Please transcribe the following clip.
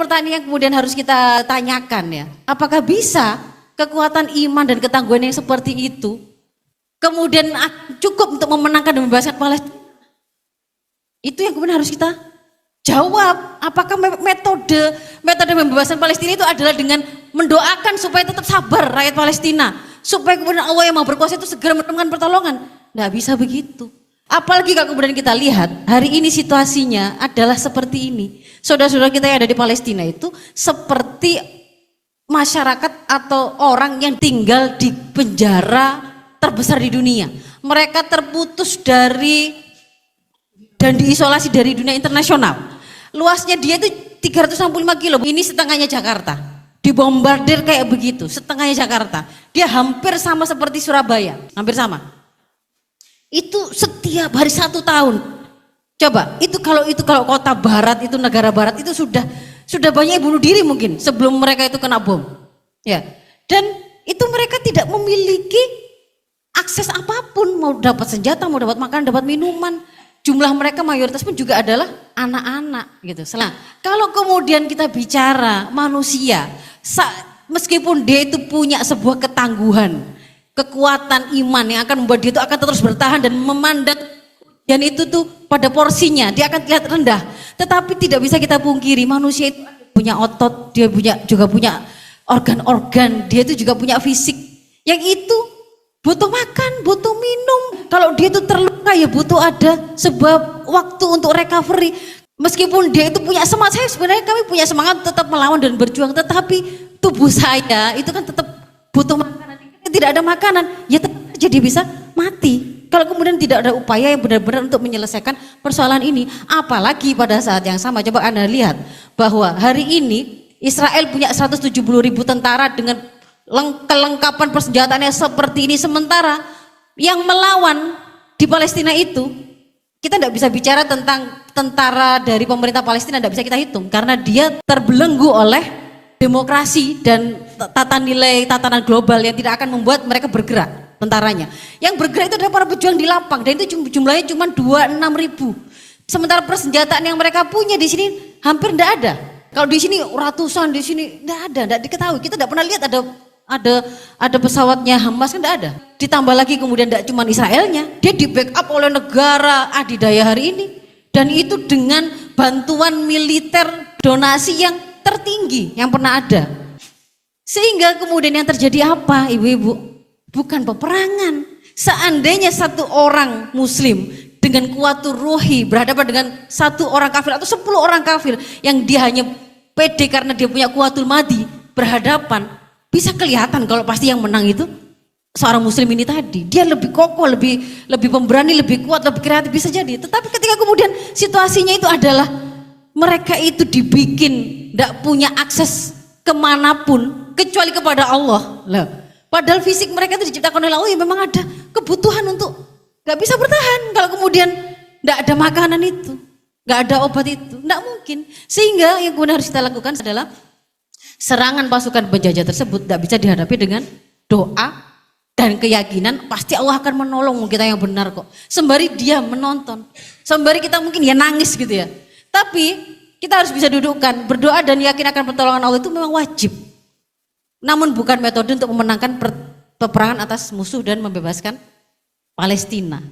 pertanyaan yang kemudian harus kita tanyakan ya, apakah bisa kekuatan iman dan ketangguhan yang seperti itu kemudian cukup untuk memenangkan dan membebaskan Palestina? Itu yang kemudian harus kita jawab. Apakah metode membebaskan Palestina itu adalah dengan mendoakan supaya tetap sabar rakyat Palestina, supaya kemudian Allah yang mau berkuasa itu segera menemukan pertolongan? Nggak bisa begitu. Apalagi kalau kemudian kita lihat hari ini situasinya adalah seperti ini. Saudara-saudara kita yang ada di Palestina itu seperti masyarakat atau orang yang tinggal di penjara terbesar di dunia. Mereka terputus dari dan diisolasi dari dunia internasional. Luasnya dia itu 365 kilo, ini setengahnya Jakarta. Dibombardir kayak begitu, setengahnya Jakarta. Dia hampir sama seperti Surabaya, hampir sama. Itu setiap hari 1 tahun. Coba, itu kalau kota barat, itu negara barat itu sudah banyak yang bunuh diri mungkin sebelum mereka itu kena bom. Ya. Dan itu mereka tidak memiliki akses apapun, mau dapat senjata, mau dapat makanan, dapat minuman. Jumlah mereka mayoritas pun juga adalah anak-anak gitu. Nah, kalau kemudian kita bicara manusia, meskipun dia itu punya sebuah ketangguhan, kekuatan iman yang akan membuat dia itu akan terus bertahan dan memandang dan itu tuh pada porsinya dia akan terlihat rendah. Tetapi tidak bisa kita pungkiri manusia itu punya otot, dia juga punya organ-organ, dia itu juga punya fisik yang itu butuh makan, butuh minum. Kalau dia itu terluka ya butuh ada sebuah waktu untuk recovery. Meskipun dia itu punya semangat, sebenarnya kami punya semangat tetap melawan dan berjuang, tetapi tubuh saya itu kan tetap butuh makanan. Tidak ada makanan, ya tetap saja dia bisa mati. Kalau kemudian tidak ada upaya yang benar-benar untuk menyelesaikan persoalan ini, apalagi pada saat yang sama, coba Anda lihat bahwa hari ini Israel punya 170.000 tentara dengan kelengkapan persenjataannya seperti ini, sementara yang melawan di Palestina itu kita tidak bisa bicara tentang tentara dari pemerintah Palestina, tidak bisa kita hitung karena dia terbelenggu oleh demokrasi dan tatanan global yang tidak akan membuat mereka bergerak tentaranya. Yang bergerak itu adalah para pejuang di lapang dan itu jumlahnya cuma 26.000. Sementara persenjataan yang mereka punya di sini hampir tidak ada. Kalau di sini ratusan, di sini tidak ada, tidak diketahui. Kita tidak pernah lihat ada pesawatnya Hamas, kan tidak ada. Ditambah lagi kemudian tidak cuma Israelnya, dia di backup oleh negara adidaya hari ini, dan itu dengan bantuan militer donasi yang tertinggi yang pernah ada. Sehingga kemudian yang terjadi apa ibu-ibu? Bukan peperangan. Seandainya satu orang muslim dengan kuatur ruhi berhadapan dengan satu orang kafir atau 10 orang kafir yang dia hanya pede karena dia punya kuatul madi berhadapan, bisa kelihatan kalau pasti yang menang itu seorang muslim ini tadi. Dia lebih kokoh, lebih pemberani, lebih kuat, lebih kreatif, bisa jadi. Tetapi ketika kemudian situasinya itu adalah mereka itu dibikin tidak punya akses kemanapun kecuali kepada Allah. Lah, padahal fisik mereka itu diciptakan oleh Allah, ya memang ada kebutuhan untuk nggak bisa bertahan kalau kemudian nggak ada makanan itu, nggak ada obat itu, nggak mungkin. Sehingga yang kemudian harus kita lakukan adalah serangan pasukan penjajah tersebut tidak bisa dihadapi dengan doa dan keyakinan pasti Allah akan menolong kita yang benar kok. Sembari dia menonton, sembari kita mungkin ya nangis gitu ya. Tapi kita harus bisa dudukkan, berdoa dan yakin akan pertolongan Allah itu memang wajib. Namun bukan metode untuk memenangkan peperangan atas musuh dan membebaskan Palestina.